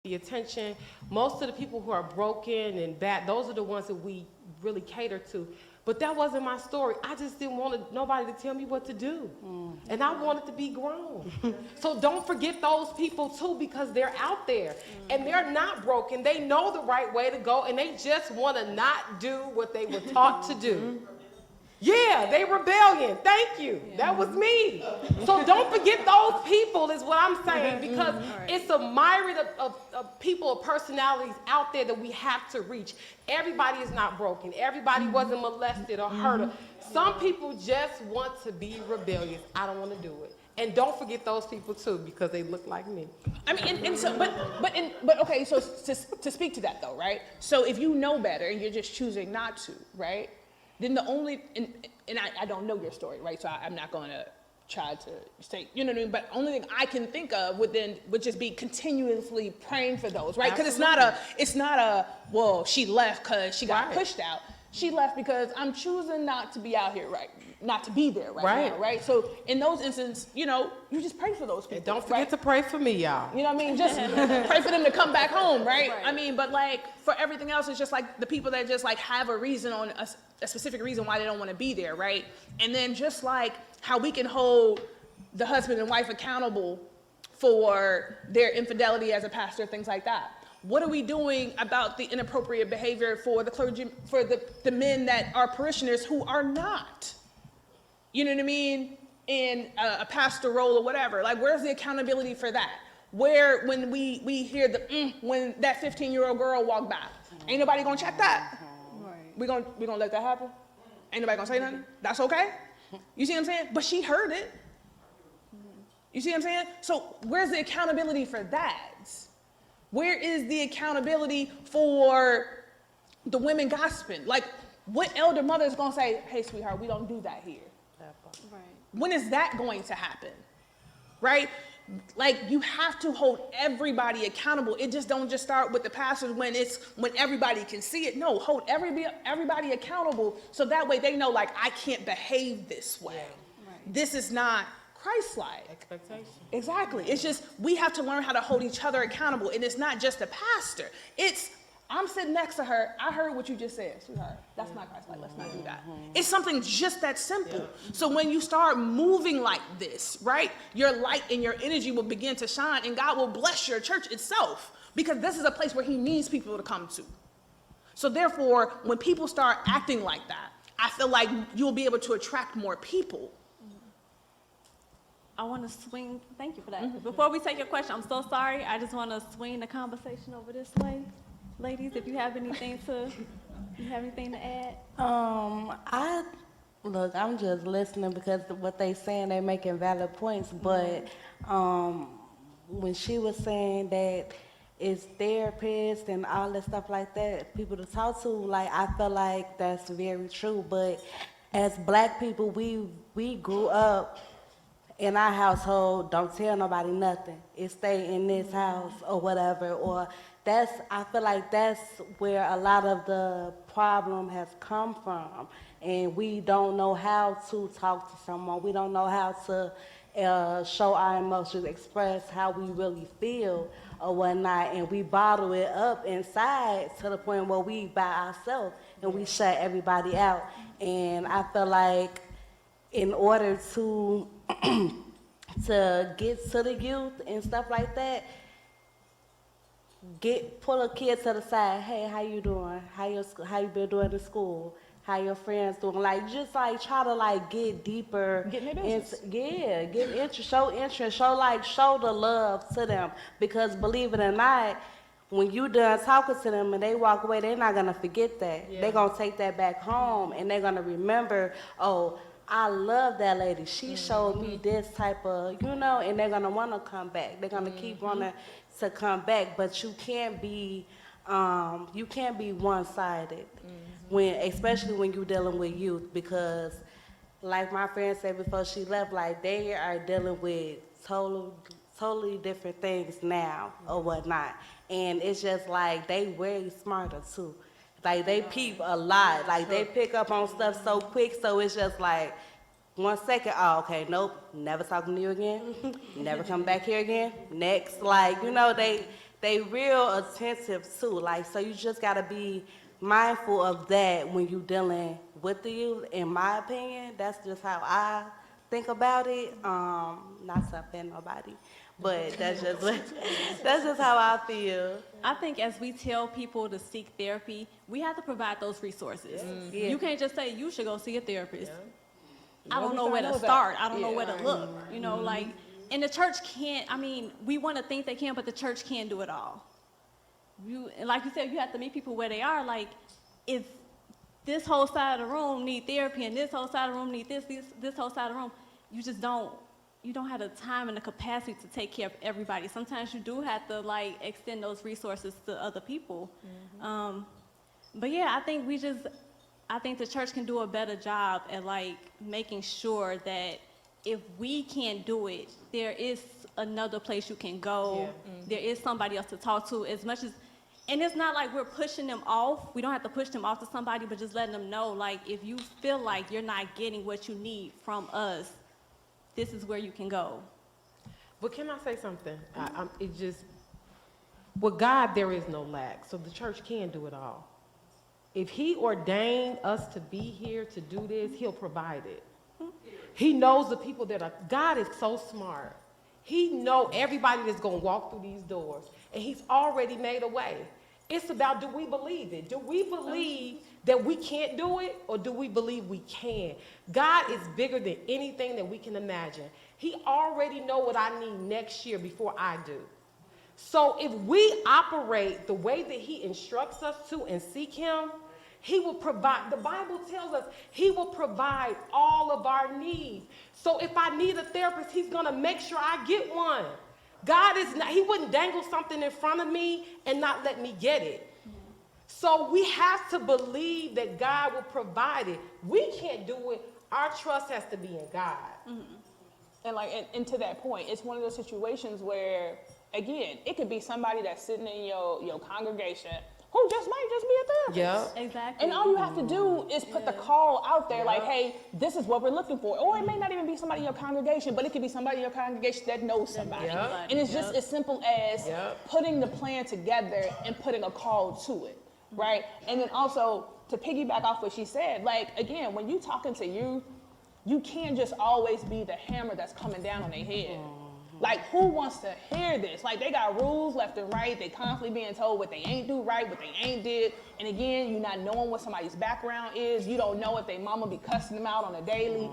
the attention. Most of the people who are broken and bad, those are the ones that we really cater to. But that wasn't my story. I just didn't want nobody to tell me what to do. And I wanted to be grown. So don't forget those people too, because they're out there and they're not broken. They know the right way to go and they just want to not do what they were taught to do. Yeah, they rebellion. Thank you. That was me. So don't forget those people is what I'm saying, because it's a myriad of people, of personalities out there that we have to reach. Everybody is not broken. Everybody wasn't molested or hurt. Some people just want to be rebellious. I don't want to do it. And don't forget those people too, because they look like me. I mean, and so, but okay, so to speak to that though, right? So if you know better and you're just choosing not to, right? Then the only, and I don't know your story, right? So I'm not going to try to say, you know what I mean? But only thing I can think of would just be continuously praying for those, right? Because it's not a, well, she left because she got pushed out. She left because I'm choosing not to be out here, right? Not to be there right now, right? So in those instances, you know, you just pray for those people. And don't forget to pray for me, y'all. You know what I mean? Just pray for them to come back home, right? I mean, but like for everything else, it's just like the people that just like have a reason on a specific reason why they don't want to be there, right? And then just like how we can hold the husband and wife accountable for their infidelity as a pastor, things like that. What are we doing about the inappropriate behavior for the clergy, for the men that are parishioners who are not? You know what I mean? In a pastor role or whatever. Like, where's the accountability for that? Where, when we hear when that 15-year-old girl walk by, ain't nobody gonna check that. Right. We gonna let that happen? Ain't nobody gonna say nothing? That's okay? You see what I'm saying? But she heard it. You see what I'm saying? So where's the accountability for that? Where is the accountability for the women gossiping? Like, what elder mother is gonna say, hey, sweetheart, we don't do that here? Right. When is that going to happen? Right? Like, you have to hold everybody accountable. It just don't just start with the pastors when everybody can see it. No, hold everybody accountable so that way they know, like, I can't behave this way. Yeah. Right. This is not Christ-like. Expectation. Exactly. It's just, we have to learn how to hold each other accountable. And it's not just a pastor. It's, I'm sitting next to her. I heard what you just said, sweetheart. That's not Christ-like. Let's not do that. It's something just that simple. Yeah. So when you start moving like this, right, your light and your energy will begin to shine, and God will bless your church itself, because this is a place where he needs people to come to. So therefore, when people start acting like that, I feel like you'll be able to attract more people. I want to swing, thank you for that. Before we take your question, I'm so sorry. I just want to swing the conversation over this way. Ladies, if you have anything to add? I'm just listening because what they saying, they making valid points. But when she was saying that it's therapists and all that stuff like that, people to talk to, like, I feel like that's very true. But as Black people, we grew up in our household, don't tell nobody nothing. It stay in this house or whatever. Or I feel like that's where a lot of the problem has come from. And we don't know how to talk to someone. We don't know how to show our emotions, express how we really feel or whatnot. And we bottle it up inside to the point where we by ourselves and we shut everybody out. And I feel like in order to get to the youth and stuff like that, pull a kid to the side. Hey, how you doing? How you been doing in school? How your friends doing? Like, just like try to like get deeper. Get in their business. Get interest, show interest, show the love to them. Because believe it or not, when you done talking to them and they walk away, they're not gonna forget that. Yeah. They're gonna take that back home and they're gonna remember, oh, I love that lady. She showed me this type of, and they're gonna want to come back. They're gonna keep wanting to come back. But you can't be one-sided especially when you're dealing with youth, because, like my friend said before she left, like they are dealing with totally different things now or whatnot, and it's just like they way smarter too. Like, they peep a lot. Like, they pick up on stuff so quick, so it's just like, 1 second, oh, okay, nope, never talking to you again, never come back here again, next. Like, they real attentive too. Like, so you just gotta be mindful of that when you dealing with the youth. In my opinion, that's just how I think about it. Not to offend nobody, but that's just that's just how I feel. I think as we tell people to seek therapy, we have to provide those resources. Yeah. You can't just say you should go see a therapist. I Where don't we know where find to those at? start. I don't know Yeah. where to look. You know, like, and the church can't. I mean, we want to think they can, but the church can't do it all. And like you said, you have to meet people where they are. Like, if this whole side of the room need therapy and this whole side of the room need this whole side of the room, you just don't. You don't have the time and the capacity to take care of everybody. Sometimes you do have to like extend those resources to other people. But yeah, I think the church can do a better job at like making sure that if we can't do it, there is another place you can go. There is somebody else to talk to. As much as, and it's not like we're pushing them off. We don't have to push them off to somebody, but just letting them know, like, if you feel like you're not getting what you need from us, this is where you can go. But can I say something? With God, there is no lack, so the church can do it all. If he ordained us to be here to do this, he'll provide it. He knows the people that are, God is so smart. He knows everybody that's going to walk through these doors, and he's already made a way. It's about, do we believe it? Do we believe that we can't do it, or do we believe we can? God is bigger than anything that we can imagine. He already know what I need next year before I do. So if we operate the way that he instructs us to and seek him, he will provide. The Bible tells us he will provide all of our needs. So if I need a therapist, he's going to make sure I get one. God is not, he wouldn't dangle something in front of me and not let me get it. So we have to believe that God will provide it. We can't do it. Our trust has to be in God. And like, and to that point, it's one of those situations where, again, it could be somebody that's sitting in your congregation who might just be a therapist. Yeah. Exactly. And all you have to do is put the call out there, like, hey, this is what we're looking for. Or it may not even be somebody in your congregation, but it could be somebody in your congregation that knows somebody. Yeah. And it's just as simple as putting the plan together and putting a call to it, right? And then also, to piggyback off what she said, like, again, when you talking to youth, you can't just always be the hammer that's coming down on their head. Like, who wants to hear this? Like, they got rules left and right. They constantly being told what they ain't do right, what they ain't did. And again, you not knowing what somebody's background is. You don't know if their mama be cussing them out on a daily.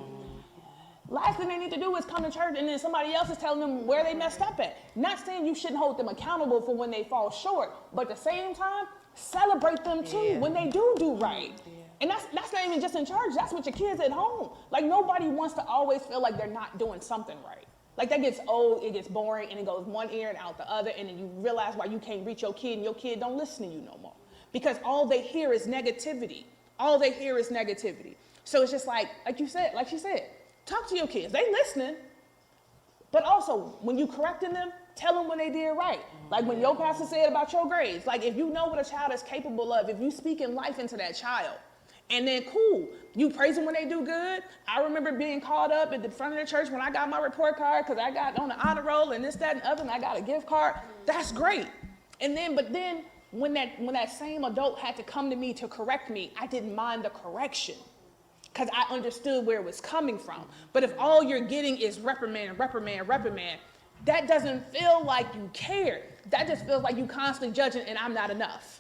Last thing they need to do is come to church and then somebody else is telling them where they messed up at. Not saying you shouldn't hold them accountable for when they fall short, but at the same time, celebrate them too when they do right. And that's not even just in church. That's with your kids at home. Like, nobody wants to always feel like they're not doing something right. Like, that gets old, it gets boring, and it goes one ear and out the other, and then you realize why you can't reach your kid, and your kid don't listen to you no more. Because all they hear is negativity. All they hear is negativity. So it's just like she said, talk to your kids. They listening, but also, when you correcting them, tell them when they did right. Like when your pastor said about your grades. Like, if you know what a child is capable of, if you speaking life into that child, and then cool, you praise them when they do good. I remember being called up at the front of the church when I got my report card because I got on the honor roll and this, that, and other, and I got a gift card. That's great. But then when that same adult had to come to me to correct me, I didn't mind the correction because I understood where it was coming from. But if all you're getting is reprimand, that doesn't feel like you care. That just feels like you constantly judging and I'm not enough.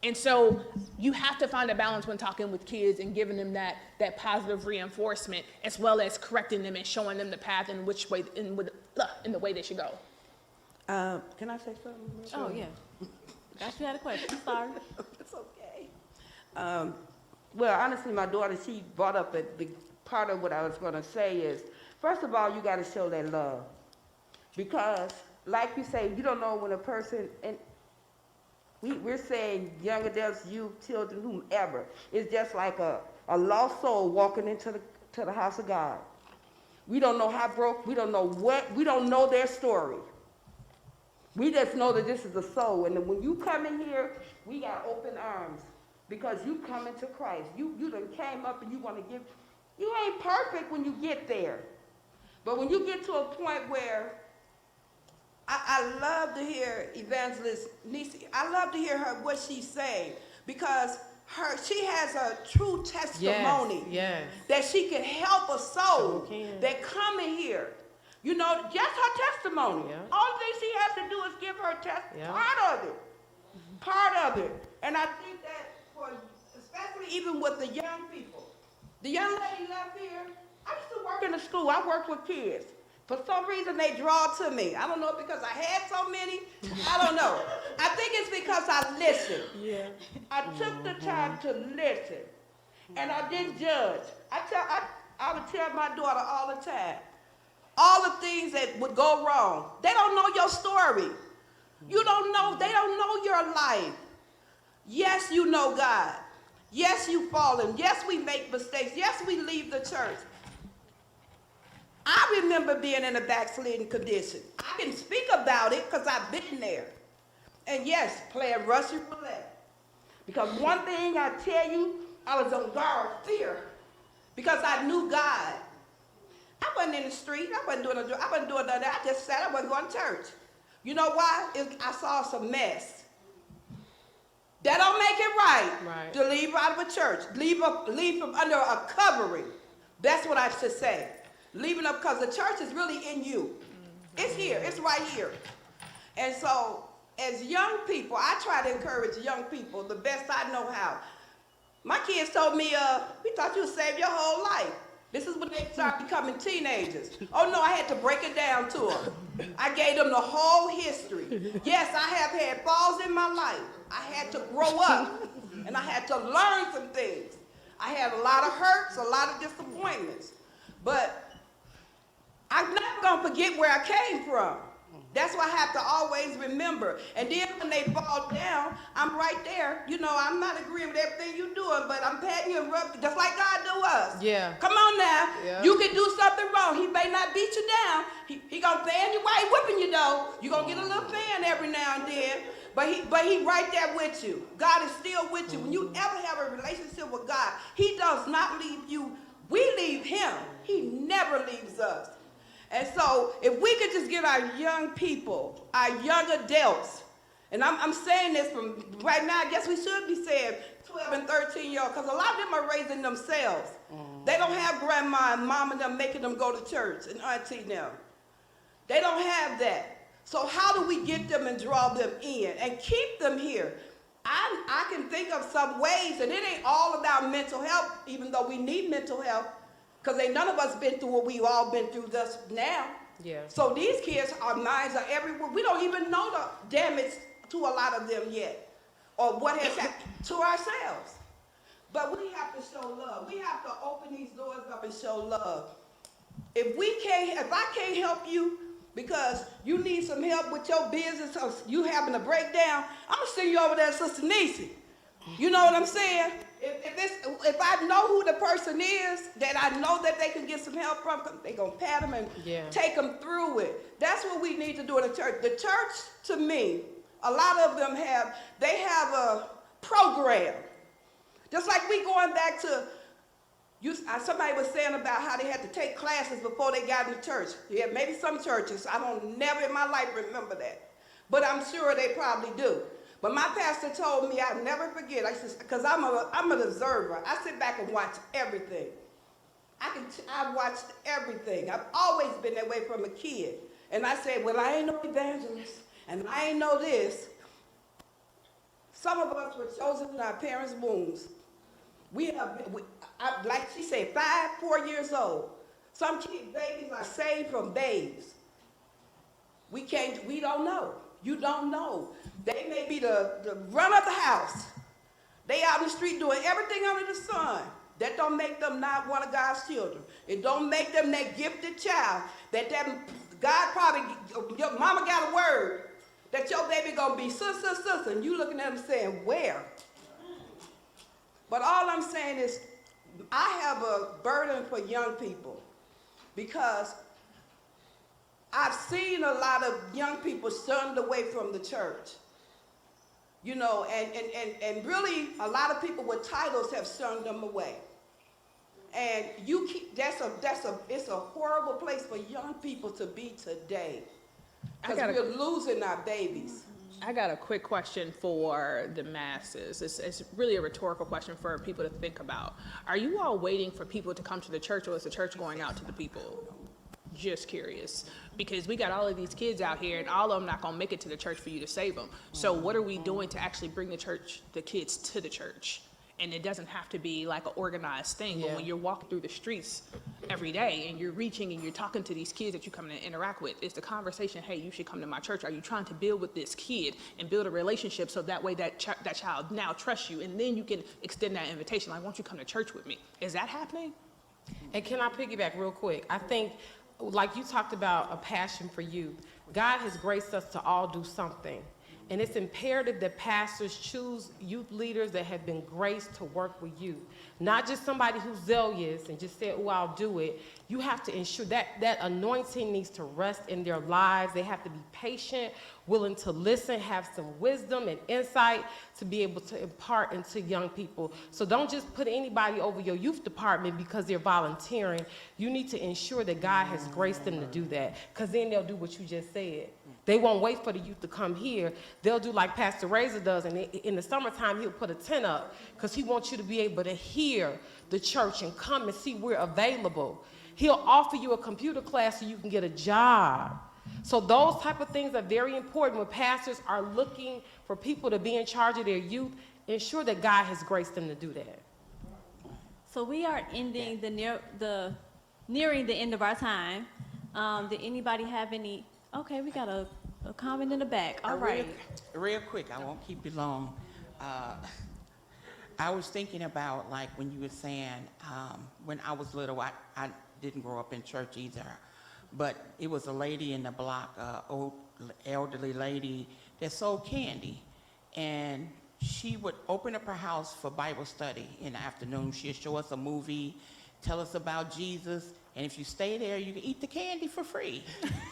And so you have to find a balance when talking with kids and giving them that positive reinforcement, as well as correcting them and showing them the path in the way they should go. Can I say something? Oh, yeah. Got you had a question. Sorry. It's okay. Well, honestly, my daughter, she brought up a big part of what I was going to say is, first of all, you got to show that love. Because, like you say, you don't know when a person, and we're saying young adults, youth, children, whomever, it's just like a lost soul walking into the house of God. We don't know how broke, we don't know their story. We just know that this is a soul, and when you come in here, we got open arms, because you come into Christ. You done came up and you want to give, you ain't perfect when you get there. But when you get to a point where I love to hear Evangelist Nisi. I love to hear her, what she's saying, because she has a true testimony Yes. that she can help a soul Sure can. that come in here. You know, just her testimony. Yeah. All thing she has to do is give her Yeah. part of it. Part of it. And I think that for, especially even with the young people. The young lady left here, I used to work in the school. I worked with kids. For some reason, they draw to me. I don't know, because I had so many. I don't know. I think it's because I listened. Yeah. I took the time to listen, and I didn't judge. I would tell my daughter all the time, all the things that would go wrong. They don't know your story. You don't know, they don't know your life. Yes, you know God. Yes, you fallen. Yes, we make mistakes. Yes, we leave the church. I remember being in a backsliding condition. I can speak about it because I've been there. And yes, playing Russian roulette. Because one thing I tell you, I was on guard, fear, because I knew God. I wasn't in the street. I wasn't doing none of that. I just sat. I wasn't going to church. You know why? I saw some mess. That don't make it right, to leave out of a church. Leave from under a covering. That's what I should say. Leaving up, because the church is really in you. It's here. It's right here. And so, as young people, I try to encourage young people the best I know how. My kids told me, we thought you would save your whole life. This is when they start becoming teenagers. Oh no, I had to break it down to them. I gave them the whole history. Yes, I have had falls in my life. I had to grow up, and I had to learn some things. I had a lot of hurts, a lot of disappointments. But I'm not going to forget where I came from. That's why I have to always remember. And then when they fall down, I'm right there. You know, I'm not agreeing with everything you're doing, but I'm patting you and rubbing, just like God do us. Yeah. Come on now. Yeah. You can do something wrong. He may not beat you down. He going to fan you while he whipping you, though. You're going to get a little fan every now and then. But he right there with you. God is still with you. When you ever have a relationship with God, he does not leave you. We leave him. He never leaves us. And so if we could just get our young people, our young adults, and I'm saying this from right now, I guess we should be saying 12 and 13-year-olds, because a lot of them are raising themselves. They don't have grandma and mom and them making them go to church, and auntie them. They don't have that. So how do we get them and draw them in and keep them here? I can think of some ways, and it ain't all about mental health, even though we need mental health, because ain't none of us been through what we've all been through thus now. Yeah. So these kids, our minds are everywhere. We don't even know the damage to a lot of them yet, or what has happened to ourselves. But we have to show love. We have to open these doors up and show love. If I can't help you because you need some help with your business or you having a breakdown, I'm gonna send you over there to Sister Nisi. You know what I'm saying? If I know who the person is that I know that they can get some help from, they're going to pat them and take them through it. That's what we need to do in the church. The church, to me, a lot of them have a program. Just like we going back to, somebody was saying about how they had to take classes before they got into church. Yeah, maybe some churches, I don't never in my life remember that. But I'm sure they probably do. But my pastor told me I'll never forget, because I'm an observer. I sit back and watch everything. I've watched everything. I've always been that way from a kid. And I said, well, I ain't no evangelist, and I ain't know this. Some of us were chosen in our parents' wombs. Like she said, 5, 4 years old. Some babies are saved from babes. We don't know. You don't know. They may be the run of the house. They out in the street doing everything under the sun. That don't make them not one of God's children. It don't make them that gifted child. God probably, your mama got a word that your baby gonna be sister, and you looking at them saying, where? But all I'm saying is, I have a burden for young people because I've seen a lot of young people shunned away from the church. You know, and really a lot of people with titles have shunned them away. And it's a horrible place for young people to be today. I Because got a- we're losing our babies. I got a quick question for the masses. It's really a rhetorical question for people to think about. Are you all waiting for people to come to the church, or is the church going out to the people? Just curious, because we got all of these kids out here, and all of them not gonna make it to the church for you to save them. So what are we doing to actually bring the kids to the church? And it doesn't have to be like an organized thing, but Yeah. when you're walking through the streets every day and you're reaching and you're talking to these kids that you come to interact with, it's the conversation, hey, you should come to my church. Are you trying to build with this kid and build a relationship so that way that child now trusts you, and then you can extend that invitation, like, won't you come to church with me? Is that happening? And can I piggyback real quick? I think, like you talked about a passion for youth, God has graced us to all do something. And it's imperative that pastors choose youth leaders that have been graced to work with youth. Not just somebody who's zealous and just say, oh, I'll do it. You have to ensure that that anointing needs to rest in their lives. They have to be patient, willing to listen, have some wisdom and insight to be able to impart into young people. So don't just put anybody over your youth department because they're volunteering. You need to ensure that God has graced them to do that, because then they'll do what you just said. They won't wait for the youth to come here. They'll do like Pastor Razor does, and in the summertime, he'll put a tent up because he wants you to be able to hear the church and come and see we're available. He'll offer you a computer class so you can get a job. So those type of things are very important when pastors are looking for people to be in charge of their youth. Ensure that God has graced them to do that. So we are ending nearing the end of our time. Did anybody have any? Okay, we got a comment in the back. All right. Real quick, I won't keep you long. I was thinking about, like, when you were saying, when I was little, I didn't grow up in church either, but it was a lady in the block, old elderly lady that sold candy, and she would open up her house for Bible study in the afternoon. She'd show us a movie, tell us about Jesus, and if you stay there, you can eat the candy for free.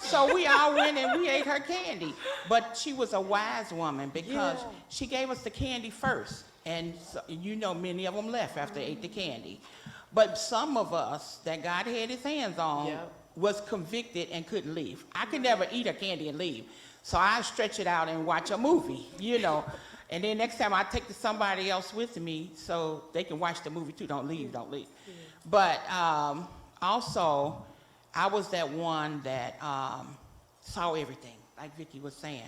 So we all went and we ate her candy. But she was a wise woman because she gave us the candy first. And so, you know, many of them left after they ate the candy. But some of us that God had his hands on was convicted and couldn't leave. I could never eat a candy and leave. So I stretch it out and watch a movie, you know. And then next time I take somebody else with me so they can watch the movie too. Don't leave, don't leave. But also, I was that one that saw everything, like Vicki was saying.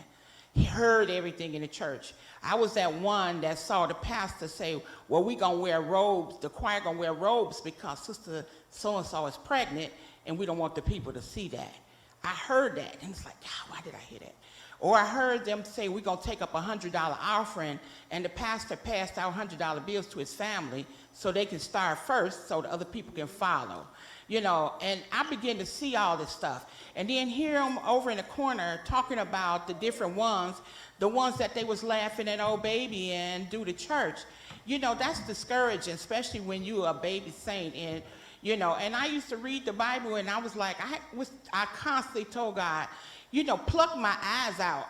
He heard everything in the church. I was that one that saw the pastor say, well, we're going to wear robes, the choir going to wear robes because Sister so-and-so is pregnant and we don't want the people to see that. I heard that, and it's like, God, why did I hear that? Or I heard them say, we're going to take up a $100 offering, and the pastor passed out $100 bills to his family so they can start first so the other people can follow. You know, and I began to see all this stuff. And then hear them over in the corner talking about the different ones, the ones that they was laughing at old baby and do to church. You know, that's discouraging, especially when you're a baby saint. And, you know, and I used to read the Bible, and I was like, I constantly told God, you know, pluck my eyes out.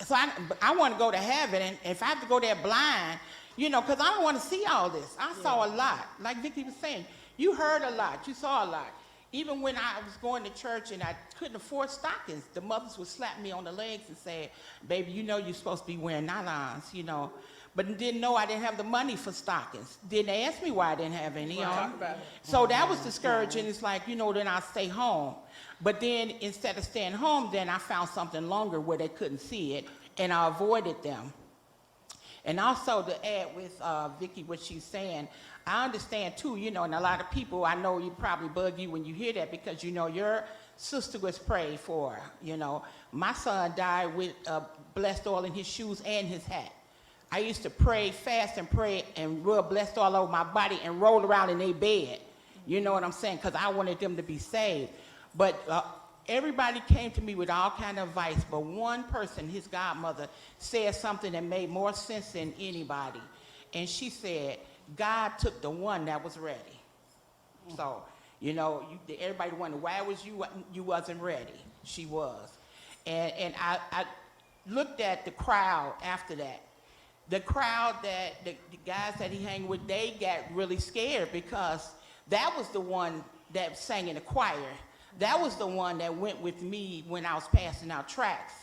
So I want to go to heaven, and if I have to go there blind, you know, because I don't want to see all this. I saw a lot. Like Vicki was saying, you heard a lot, you saw a lot. Even when I was going to church and I couldn't afford stockings, the mothers would slap me on the legs and say, baby, you know you're supposed to be wearing nylons, you know. But didn't know I didn't have the money for stockings. Didn't ask me why I didn't have any on. So that was discouraging. It's like, you know, then I stay home. But then instead of staying home, then I found something longer where they couldn't see it, and I avoided them. And also to add with Vicki, what she's saying, I understand too, you know, and a lot of people, I know you probably bug you when you hear that because, you know, your sister was prayed for, you know. My son died with blessed oil in his shoes and his hat. I used to pray, fast and pray and rub blessed oil over my body and roll around in their bed. You know what I'm saying? Because I wanted them to be saved. But everybody came to me with all kind of advice, but one person, his godmother, said something that made more sense than anybody. And she said, God took the one that was ready. So, you know, everybody wondered, why was you wasn't ready? She was. And I looked at the crowd after that. The crowd that, the guys that he hang with, they got really scared because that was the one that sang in the choir. That was the one that went with me when I was passing out tracts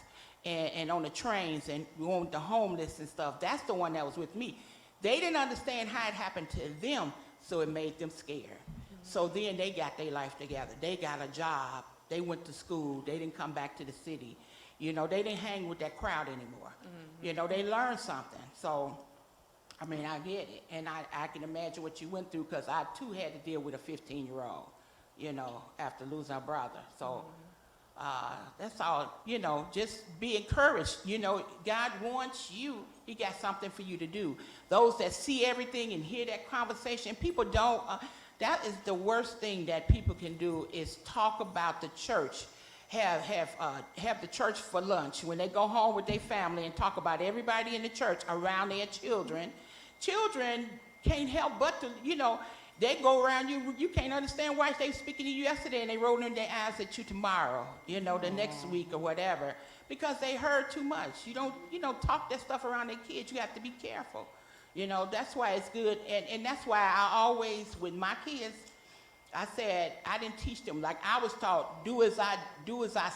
and on the trains and going with the homeless and stuff. That's the one that was with me. They didn't understand how it happened to them, so it made them scared. So then they got their life together. They got a job. They went to school. They didn't come back to the city. You know, they didn't hang with that crowd anymore. You know, they learned something. So, I mean, I get it. And I can imagine what you went through, because I, too, had to deal with a 15-year-old, you know, after losing a brother. So that's all, you know, just be encouraged. You know, God wants you. He got something for you to do. Those that see everything and hear that conversation, people don't, that is the worst thing that people can do, is talk about the church. Have the church for lunch when they go home with their family and talk about everybody in the church around their children. Children can't help but to, you know, they go around you, you can't understand why they speaking to you yesterday and they rolling their eyes at you tomorrow, you know, the next week or whatever, because they heard too much. You don't, you know, talk that stuff around their kids. You have to be careful. You know, that's why it's good. And that's why I always, with my kids, I said, I didn't teach them. Like I was taught, do as I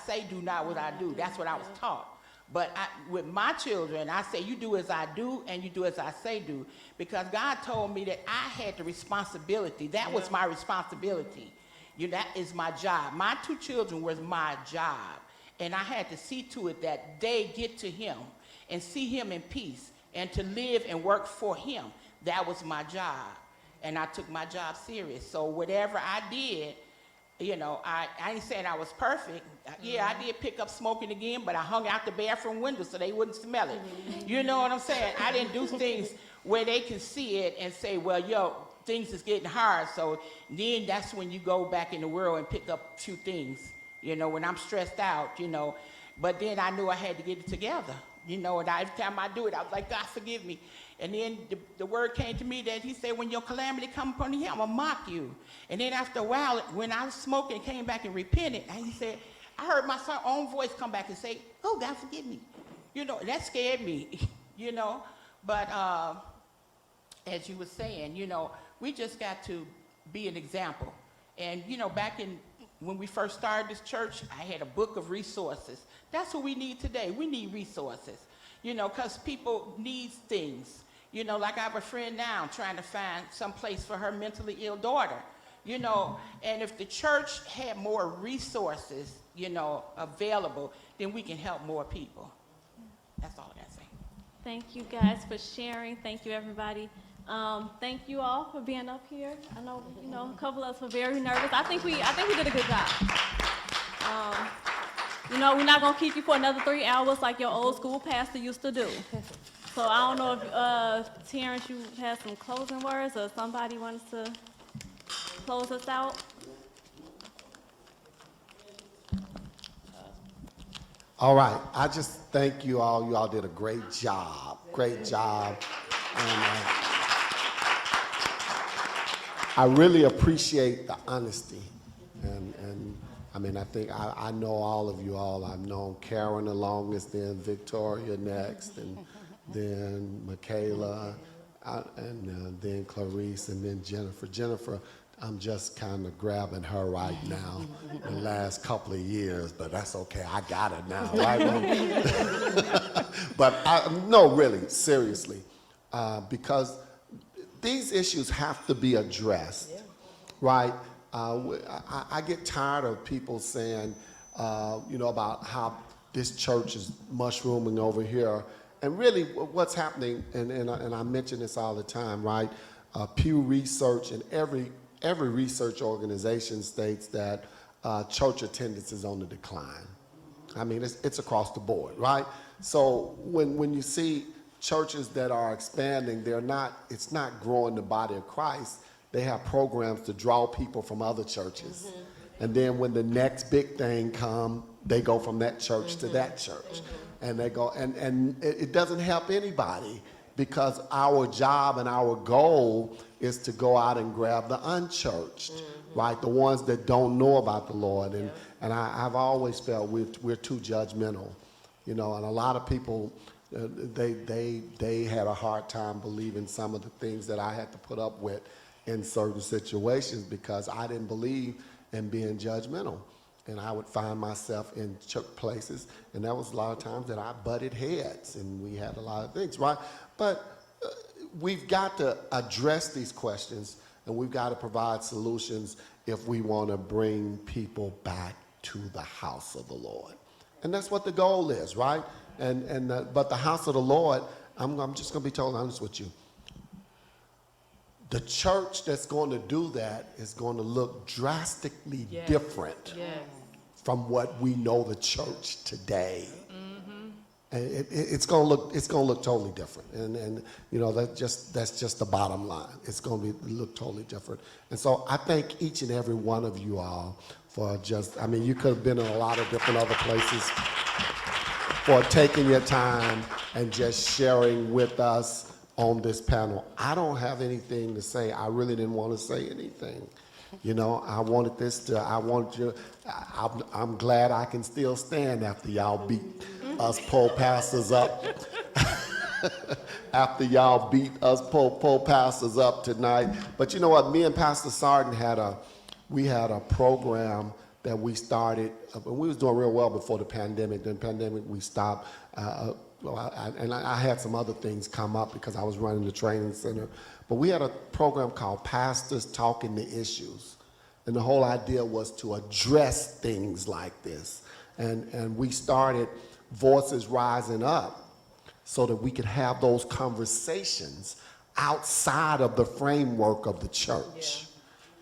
say, do not what I do. That's what I was taught. But with my children, I say, you do as I do and you do as I say do. Because God told me that I had the responsibility. That was my responsibility. You know, that is my job. My 2 children was my job. And I had to see to it that they get to him and see him in peace and to live and work for him. That was my job. And I took my job serious. So whatever I did, you know, I ain't saying I was perfect. Yeah, I did pick up smoking again, but I hung out the bathroom window so they wouldn't smell it. You know what I'm saying? I didn't do things where they can see it and say, well, yo, things is getting hard. So then that's when you go back in the world and pick up a few things, you know, when I'm stressed out, you know. But then I knew I had to get it together, you know, and every time I do it, I was like, God, forgive me. And then the word came to me that he said, when your calamity comes upon you, I'm going to mock you. And then after a while, when I was smoking, came back and repented, and he said, I heard my own voice come back and say, oh, God, forgive me. You know, that scared me, you know. But as you were saying, you know, we just got to be an example. And, you know, back in when we first started this church, I had a book of resources. That's what we need today. We need resources, you know, because people need things. You know, like I have a friend now trying to find some place for her mentally ill daughter, you know, and if the church had more resources, you know, available, then we can help more people. That's all I got to say. Thank you guys for sharing. Thank you, everybody. Thank you all for being up here. I know, you know, a couple of us were very nervous. I think we did a good job. You know, we're not gonna keep you for another 3 hours like your old school pastor used to do. So I don't know if Terrence, you have some closing words, or somebody wants to close us out. All right, I just thank you all. You all did a great job. Great job. And, I really appreciate the honesty. And I mean, I think I know all of you all. I've known Karen the longest, then Victoria next, and then Michaela, and then Clarice, and then Jennifer. Jennifer, I'm just kind of grabbing her right now the last couple of years, but that's okay. I got it now, right? But no, really, seriously, because these issues have to be addressed, right? I get tired of people saying, you know, about how this church is mushrooming over here. And really what's happening, and I mention this all the time, right? Pew Research and every research organization states that church attendance is on the decline. I mean, it's across the board, right? So when you see churches that are expanding, it's not growing the body of Christ. They have programs to draw people from other churches. And then when the next big thing comes, they go from that church to that church. And they go, and it doesn't help anybody, because our job and our goal is to go out and grab the unchurched, right? The ones that don't know about the Lord. And I've always felt we're too judgmental, you know, and a lot of people, they had a hard time believing some of the things that I had to put up with in certain situations, because I didn't believe in being judgmental. and I would find myself in church places, and there was a lot of times that I butted heads, and we had a lot of things, right? But we've got to address these questions, and we've got to provide solutions if we want to bring people back to the house of the Lord. And that's what the goal is, right? But the house of the Lord, I'm just going to be totally honest with you. The church that's going to do that is going to look drastically Yes. different Yes. from what we know the church today. And it's going to look totally different, and you know that's just the bottom line. It's going to look totally different, and so I thank each and every one of you all for you could have been in a lot of different other places, for taking your time and just sharing with us on this panel. I don't have anything to say. I really didn't want to say anything. You know, I'm glad I can still stand after y'all beat us poll pastors up. After y'all beat us poll pastors up tonight. But you know what? Me and Pastor Sarden had a program that we started, and we was doing real well before the pandemic. Then pandemic, we stopped. I had some other things come up because I was running the training center. But we had a program called Pastors Talking the Issues. And the whole idea was to address things like this. And we started Voices Rising Up so that we could have those conversations outside of the framework of the church,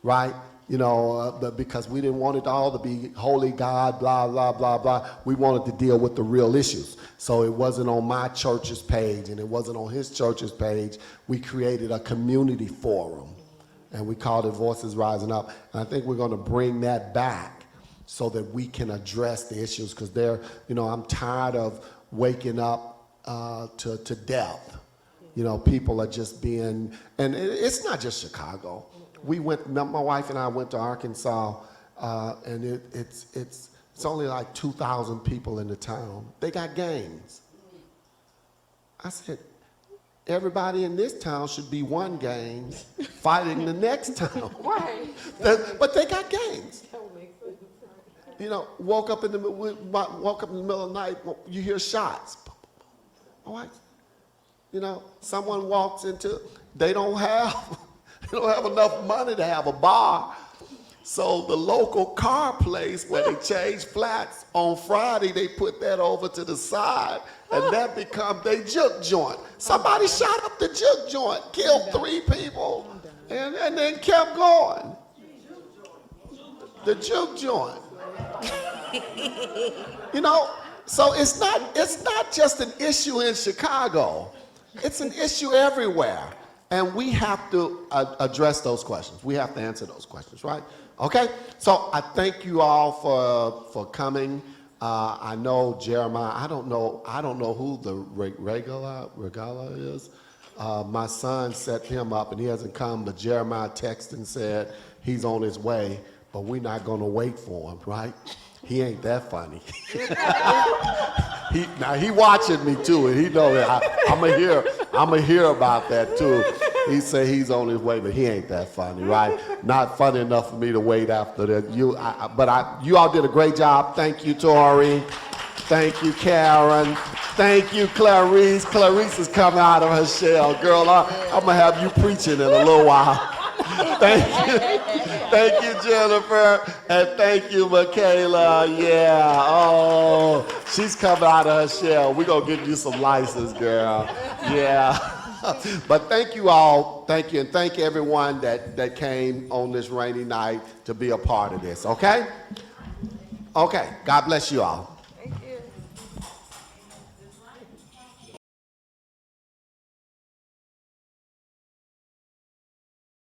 right? You know, because we didn't want it all to be holy God, blah, blah, blah, blah. We wanted to deal with the real issues. So it wasn't on my church's page and it wasn't on his church's page. We created a community forum and we called it Voices Rising Up. And I think we're going to bring that back so that we can address the issues, because I'm tired of waking up to death. You know, people are just being, and it's not just Chicago. My wife and I went to Arkansas, and it's only like 2,000 people in the town. They got gangs. I said, everybody in this town should be one gang fighting the next town. Right. But they got gangs. You know, woke up in the middle of the night, you hear shots. All right. You know, someone walks into, they don't have enough money to have a bar. So the local car place where they change flats on Friday, they put that over to the side, and that becomes their juke joint. Somebody shot up the juke joint, killed 3 people, and then kept going. The juke joint. You know, so it's not just an issue in Chicago. It's an issue everywhere. And we have to address those questions. We have to answer those questions, right? Okay? So I thank you all for coming. I know Jeremiah, I don't know who the Regala is. My son set him up and he hasn't come, but Jeremiah texted and said he's on his way, but we're not gonna wait for him, right? He ain't that funny. He watching me too, and he know that I'ma hear about that too. He say he's on his way, but he ain't that funny, right? Not funny enough for me to wait after that. You all did a great job. Thank you, Tori. Thank you, Karen. Thank you, Clarice. Clarice is coming out of her shell, girl. I'm gonna have you preaching in a little while. Thank you, Jennifer, and thank you, Michaela. Yeah, oh, she's coming out of her shell. We're gonna give you some license, girl. Yeah. But thank you all, thank you, and thank everyone that came on this rainy night to be a part of this, okay? Okay, God bless you all.